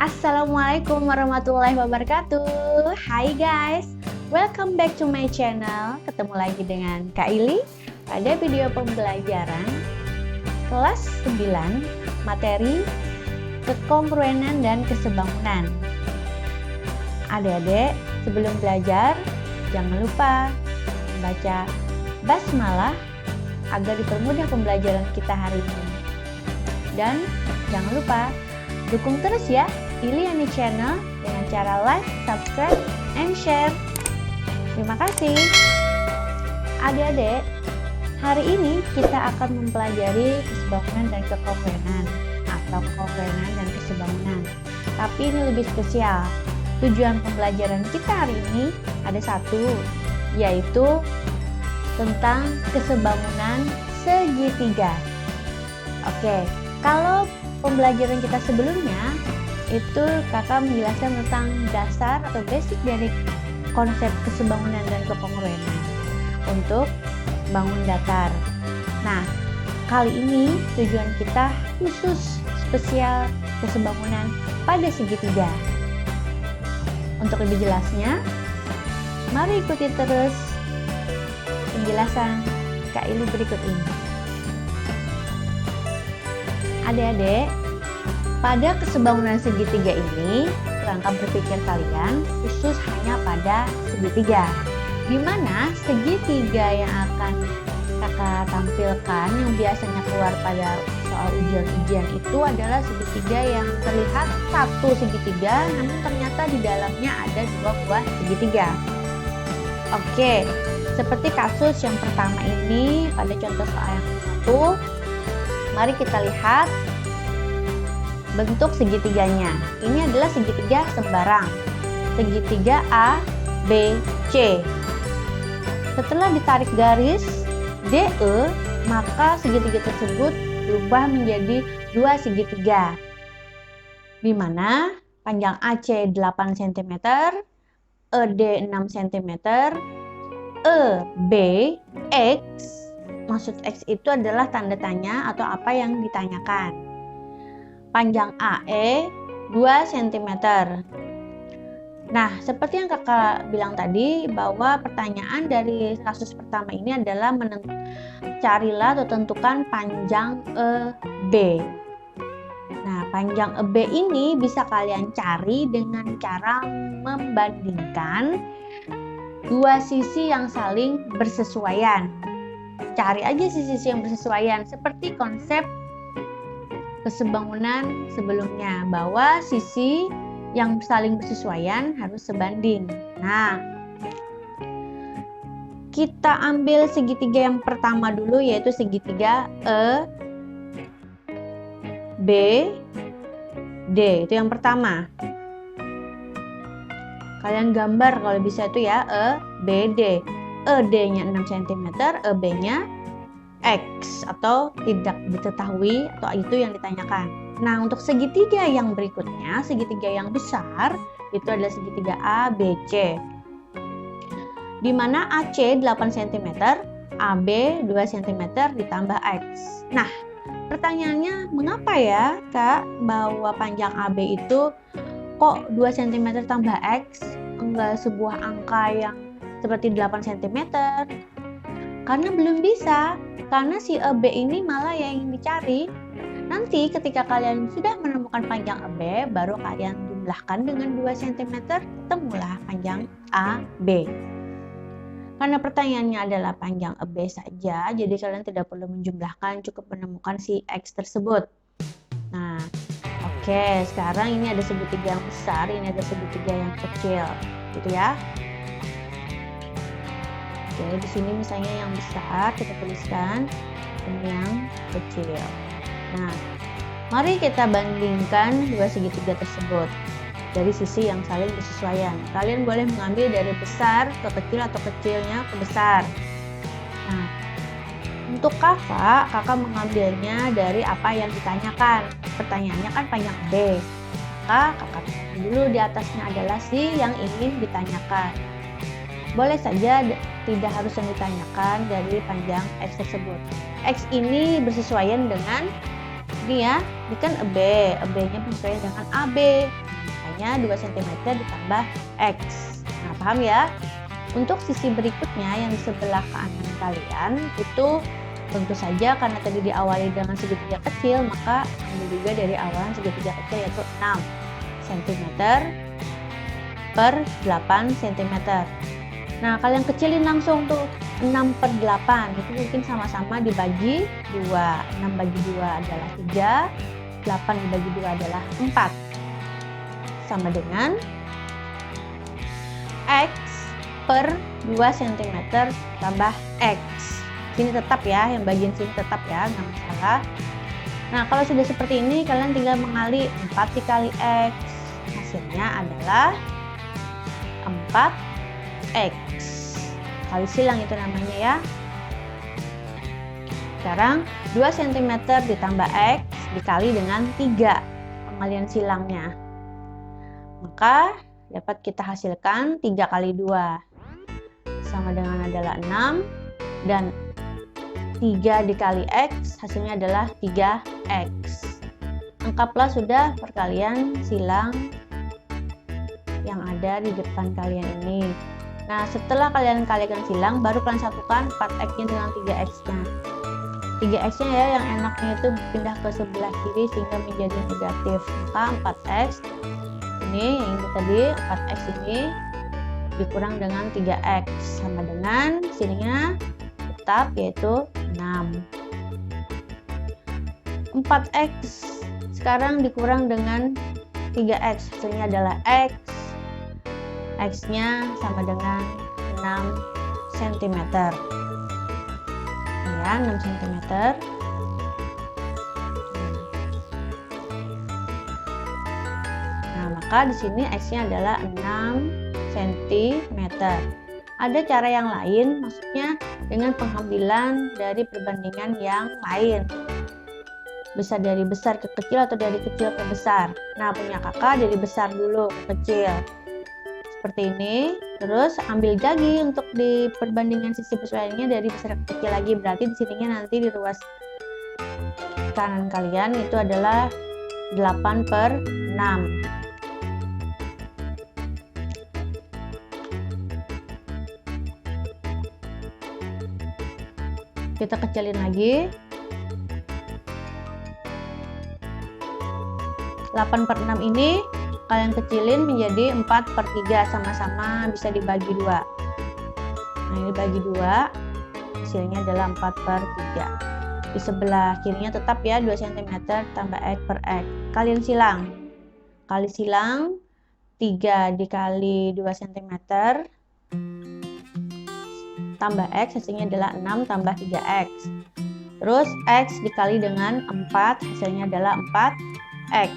Assalamualaikum warahmatullahi wabarakatuh. Hai guys, welcome back to my channel. Ketemu lagi dengan Kak Ili pada video pembelajaran kelas 9 materi kekongruenan dan kesebangunan. Adik-adik, sebelum belajar jangan lupa membaca basmalah agar dipermudah pembelajaran kita hari ini. Dan jangan lupa dukung terus ya Iliani Channel dengan cara like, subscribe, and share. Terima kasih. Adik-adik, hari ini kita akan mempelajari kesebangunan dan kekongruenan atau kekongruenan dan kesebangunan. Tapi ini lebih spesial. Tujuan pembelajaran kita hari ini ada satu, yaitu tentang kesebangunan segitiga. Oke, kalau pembelajaran kita sebelumnya itu kakak menjelaskan tentang dasar atau basic dari konsep kesebangunan dan kekongruenan untuk bangun datar. Nah, kali ini tujuan kita khusus spesial kesebangunan pada segitiga. Untuk lebih jelasnya, mari ikuti terus penjelasan Kak Ili berikut ini. Adik-adik, pada kesebangunan segitiga ini, kerangka berpikir kalian khusus hanya pada segitiga. Di mana segitiga yang akan kakak tampilkan yang biasanya keluar pada soal ujian-ujian itu adalah segitiga yang terlihat satu segitiga, namun ternyata di dalamnya ada dua buah segitiga. Oke, seperti kasus yang pertama ini pada contoh soal yang satu, mari kita lihat bentuk segitiganya. Ini adalah segitiga sembarang, segitiga A, B, C. Setelah ditarik garis DE, maka segitiga tersebut berubah menjadi dua segitiga, di mana panjang AC 8 cm, ED 6 cm, EB, X, maksud X itu adalah tanda tanya atau apa yang ditanyakan. Panjang AE 2 cm. Nah, seperti yang kakak bilang tadi, bahwa pertanyaan dari kasus pertama ini adalah carilah atau tentukan panjang EB. Nah, panjang EB ini bisa kalian cari dengan cara membandingkan dua sisi yang saling bersesuaian. Cari aja sisi yang bersesuaian, seperti konsep kesebangunan sebelumnya, bahwa sisi yang saling bersesuaian harus sebanding. Nah, kita ambil segitiga yang pertama dulu, yaitu segitiga E, B, D. Itu yang pertama. Kalian gambar kalau bisa itu ya, E, B, D. ED-nya 6 cm, EB-nya X atau tidak diketahui atau itu yang ditanyakan. Nah, untuk segitiga yang berikutnya, segitiga yang besar itu adalah segitiga ABC, di mana AC 8 cm, AB 2 cm ditambah X. Nah, pertanyaannya, mengapa ya Kak bahwa panjang AB itu kok 2 cm tambah X, enggak sebuah angka yang seperti 8 cm? Karena belum bisa, karena si EB ini malah yang dicari. Nanti ketika kalian sudah menemukan panjang EB, baru kalian jumlahkan dengan 2 cm, ketemulah panjang AB. Karena pertanyaannya adalah panjang EB saja, jadi kalian tidak perlu menjumlahkan, cukup menemukan si X tersebut. Nah, oke, sekarang ini ada segitiga yang besar, ini ada segitiga yang kecil, gitu ya. Oke, di sini misalnya yang besar kita tuliskan, ini yang kecil. Nah, mari kita bandingkan dua segitiga tersebut dari sisi yang saling bersesuaian. Kalian boleh mengambil dari besar ke kecil atau kecilnya ke besar. Nah, untuk kakak mengambilnya dari apa yang ditanyakan. Pertanyaannya kan panjang B. Maka kakak dulu di atasnya adalah si yang ingin ditanyakan. Boleh saja tidak harus yang ditanyakan dari panjang X tersebut. X ini bersesuaian dengan ini ya, ini kan EB, EB-nya bersesuaian dengan AB. hasilnya 2 cm ditambah X. Nah, paham ya? Untuk sisi berikutnya yang di sebelah kanan kalian itu tentu saja karena tadi diawali dengan segitiga kecil, maka ambil juga dari awalan segitiga kecil yaitu 6 cm per 8 cm. Nah, kalian kecilin langsung tuh 6/8, itu mungkin sama-sama dibagi 2. 6 bagi 2 adalah 3, 8 dibagi 2 adalah 4. Sama dengan X per 2 cm tambah X. Sini tetap ya, yang bagian sini tetap ya, nggak masalah. Nah, kalau sudah seperti ini, kalian tinggal mengali 4 dikali X. Hasilnya adalah 4X. Kali silang itu namanya ya. Sekarang 2 cm ditambah X dikali dengan 3 pengalian silangnya. Maka dapat kita hasilkan 3 kali 2 sama dengan adalah 6, dan 3 dikali X hasilnya adalah 3X. Anggaplah sudah perkalian silang yang ada di depan kalian ini. Nah, setelah kalian kalikan silang, baru kalian satukan 4X-nya dengan 3X-nya. 3X-nya ya, yang enaknya itu pindah ke sebelah kiri sehingga menjadi negatif. Maka 4X ini, yang ini tadi, 4X ini dikurang dengan 3X sama dengan sininya tetap yaitu 6. 4X sekarang dikurang dengan 3X, hasilnya adalah X. X-nya sama dengan 6 cm. Ya, 6 cm. Nah, maka di sini X-nya adalah 6 cm. Ada cara yang lain, maksudnya dengan pengambilan dari perbandingan yang lain. Bisa dari besar ke kecil atau dari kecil ke besar. Nah, punya kakak dari besar dulu ke kecil. Seperti ini. Terus ambil lagi untuk di perbandingan sisi persesuaiannya dari besar ke kecil lagi. Berarti di sininya nanti di ruas kanan kalian itu adalah 8/6. Kita kecilin lagi. 8/6 ini kalian kecilin menjadi 4/3, sama-sama bisa dibagi 2. Nah, ini bagi 2, hasilnya adalah 4/3. Di sebelah kirinya tetap ya 2 cm tambah X per X. Kalian silang. Kali silang 3 dikali 2 cm tambah X, hasilnya adalah 6 tambah 3X. Terus X dikali dengan 4, hasilnya adalah 4X.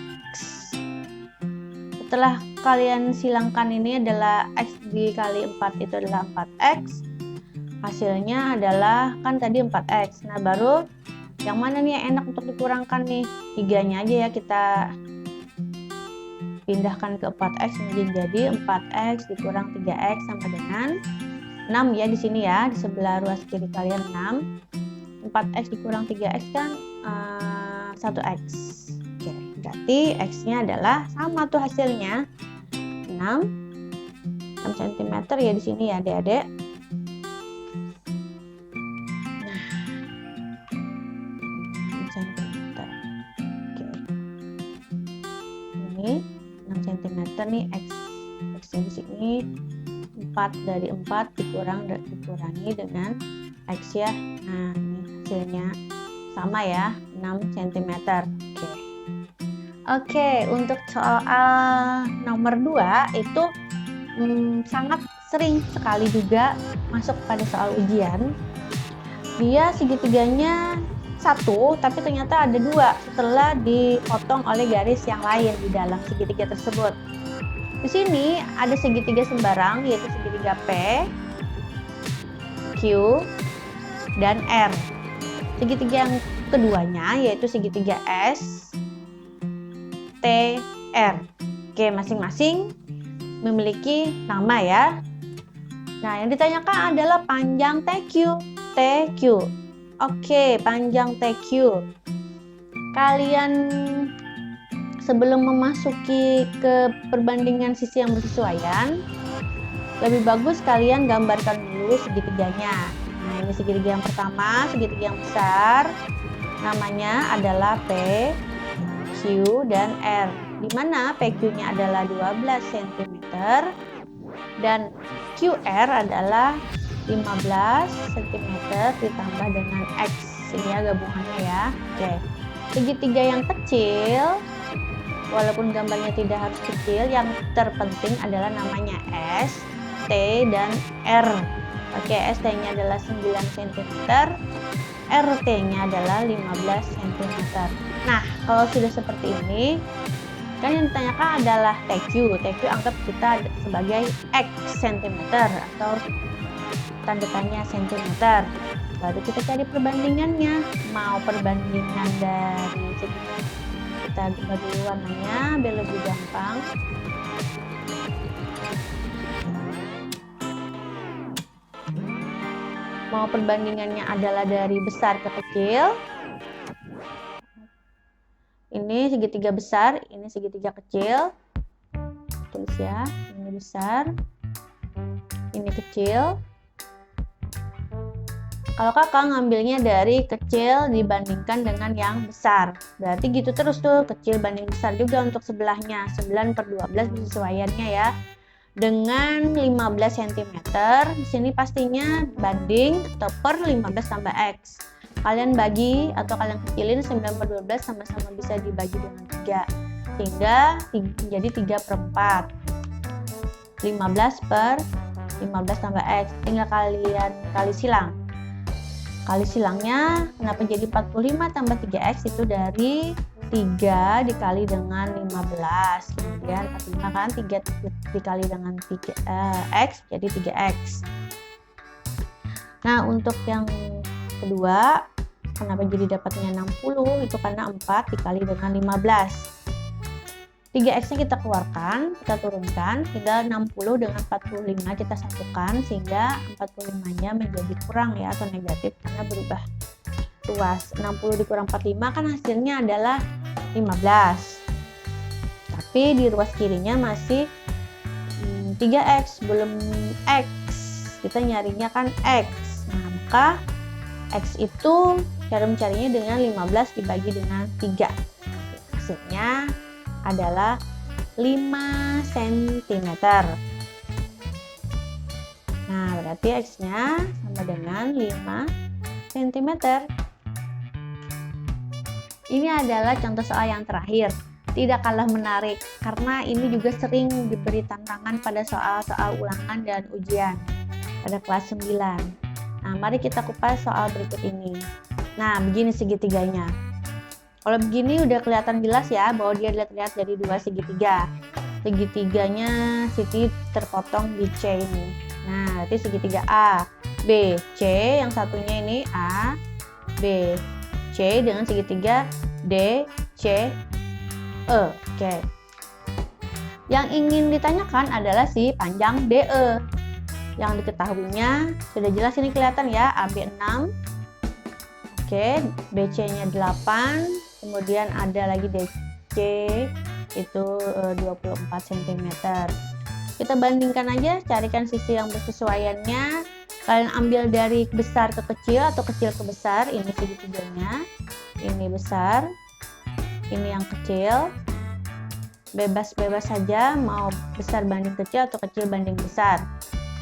Setelah kalian silangkan ini adalah X dikali 4 itu adalah 4X. Hasilnya adalah kan tadi 4X. Nah, baru yang mana nih yang enak untuk dikurangkan nih? 3-nya aja ya kita pindahkan ke 4X menjadi 4X dikurang 3X sama dengan 6 ya di sini ya, di sebelah ruas kiri kalian 6. 4X dikurang 3X kan 1X. Oke, berarti X-nya adalah sama tuh hasilnya 6 cm ya di sini ya adik-adik. Nah, 6 cm. Oke. Ini 6 cm nih X-nya di sini. 4 dari 4 dikurangi dengan X ya. Nah, ini hasilnya sama ya, 6 cm. Oke, untuk soal nomor 2 itu sangat sering sekali juga masuk pada soal ujian. Dia segitiganya 1, tapi ternyata ada 2 setelah dipotong oleh garis yang lain di dalam segitiga tersebut. Di sini ada segitiga sembarang yaitu segitiga P, Q, dan R. Segitiga yang keduanya yaitu segitiga S, T, R. Oke, masing-masing memiliki nama ya. Nah, yang ditanyakan adalah panjang TQ. TQ. Oke, panjang TQ. Kalian sebelum memasuki ke perbandingan sisi yang bersesuaian, lebih bagus kalian gambarkan dulu segitiganya. Nah, ini segitiga yang pertama, segitiga yang besar. Namanya adalah P, Q, dan R. Di mana PQ-nya adalah 12 cm dan QR adalah 15 cm ditambah dengan X. Ini ya gabungannya ya. Oke. Segitiga yang kecil, walaupun gambarnya tidak harus kecil, yang terpenting adalah namanya S, T, dan R. Oke, ST-nya adalah 9 cm, RT-nya adalah 15 cm. Nah, kalau sudah seperti ini, kan yang ditanyakan adalah TQ. TQ anggap kita sebagai X cm atau tanda tanya cm. Lalu kita cari perbandingannya. Mau perbandingan dari segi, kita ubah dulu warnanya biar lebih gampang. Mau perbandingannya adalah dari besar ke kecil. Ini segitiga besar, ini segitiga kecil. Tulis ya, ini besar, ini kecil. Kalau kakak ngambilnya dari kecil dibandingkan dengan yang besar, berarti gitu terus tuh, kecil banding besar juga untuk sebelahnya. 9/12 persesuaiannya ya. Dengan 15 cm, di sini pastinya banding atau per 15 tambah X. Kalian bagi atau kalian kecilin 9/12 sama-sama bisa dibagi dengan 3. Sehingga menjadi 3/4. 15/15 tambah X. Tinggal kalian kali silang. Kali silangnya kenapa jadi 45 tambah 3X itu dari 3 dikali dengan 15. Kemudian 45 kan 3 dikali dengan 3X jadi 3X. Nah, untuk yang kedua, kenapa jadi dapatnya 60? Itu karena 4 dikali dengan 15. 3X-nya kita keluarkan, kita turunkan, tinggal 60 dengan 45 kita satukan, sehingga 45-nya menjadi kurang ya, atau negatif karena berubah ruas. 60 dikurang 45 kan hasilnya adalah 15. Tapi di ruas kirinya masih 3X, belum X. Kita nyarinya kan X. Nah, maka X itu cara mencarinya dengan 15 dibagi dengan 3. Hasilnya adalah 5 cm. Nah, berarti X-nya sama dengan 5 cm. Ini adalah contoh soal yang terakhir. Tidak kalah menarik, karena ini juga sering diberi tantangan pada soal-soal ulangan dan ujian pada kelas 9. Nah, mari kita kupas soal berikut ini. Nah, begini segitiganya. Kalau begini udah kelihatan jelas ya bahwa dia terlihat dari dua segitiga. Segitiganya Siti terpotong di C ini. Nah, berarti segitiga A, B, C, yang satunya ini A, B, C dengan segitiga D, C, E. Oke. Yang ingin ditanyakan adalah si panjang DE. Yang diketahuinya sudah jelas ini kelihatan ya, AB 6. Oke, BC-nya 8. Kemudian ada lagi DC itu 24 cm. Kita bandingkan aja, carikan sisi yang bersesuaiannya. Kalian ambil dari besar ke kecil atau kecil ke besar. Ini segitiganya, ini besar, ini yang kecil. Bebas-bebas saja mau besar banding kecil atau kecil banding besar,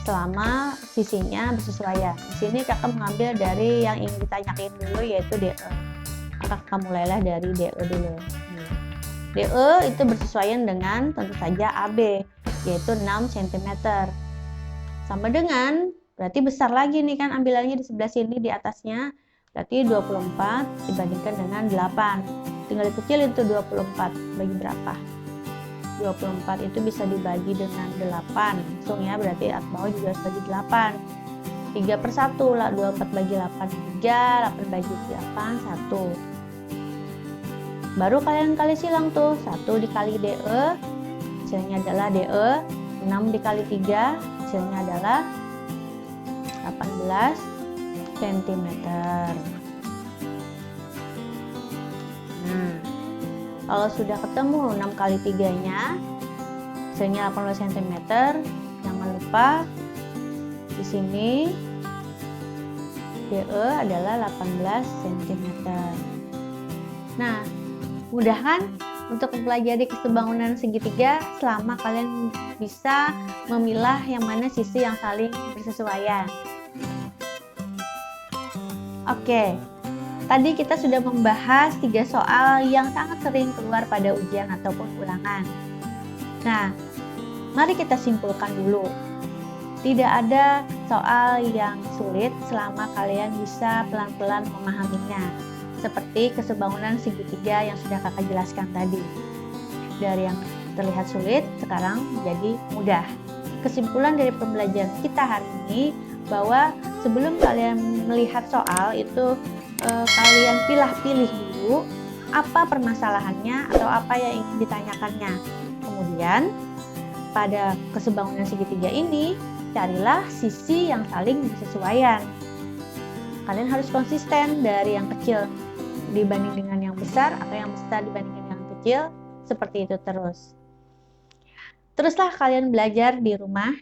selama sisinya bersesuaian. Di sini kakak mengambil dari yang ingin ditanyakan dulu, yaitu DE. Kakak mulailah dari DE dulu. DE itu bersesuaian dengan tentu saja AB, yaitu 6 cm. Sama dengan, berarti besar lagi nih kan ambilannya di sebelah sini di atasnya. Berarti 24 dibandingkan dengan 8. Tinggal dikecilin itu 24 bagi berapa? 24 itu bisa dibagi dengan 8 langsung ya, berarti at bawah juga harus bagi 8. 3/1 lah, 24 bagi 8 3, 8 bagi 8 1. Baru kalian kali silang tuh, 1 dikali DE hasilnya adalah DE, 6 dikali 3 hasilnya adalah 18 cm. Nah, Kalau sudah ketemu 6 kali 3-nya, hasilnya 18 cm, jangan lupa di sini DE adalah 18 cm. Nah, mudah kan untuk mempelajari kesebangunan segitiga selama kalian bisa memilah yang mana sisi yang saling bersesuaian. Oke, tadi kita sudah membahas 3 soal yang sangat sering keluar pada ujian ataupun ulangan. Nah, mari kita simpulkan dulu. Tidak ada soal yang sulit selama kalian bisa pelan-pelan memahaminya. Seperti kesebangunan segitiga yang sudah kakak jelaskan tadi. Dari yang terlihat sulit, sekarang menjadi mudah. Kesimpulan dari pembelajaran kita hari ini, bahwa sebelum kalian melihat soal itu kalian pilih dulu apa permasalahannya atau apa yang ingin ditanyakannya. Kemudian pada kesebangunan segitiga ini carilah sisi yang saling bersesuaian. Kalian harus konsisten dari yang kecil dibanding dengan yang besar atau yang besar dibanding dengan yang kecil, seperti itu terus. Teruslah kalian belajar di rumah.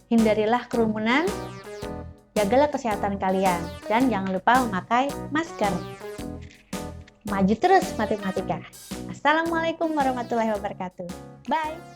Hindarilah kerumunan, jagalah kesehatan kalian, dan jangan lupa memakai masker. Maju terus matematika. Assalamualaikum warahmatullahi wabarakatuh. Bye.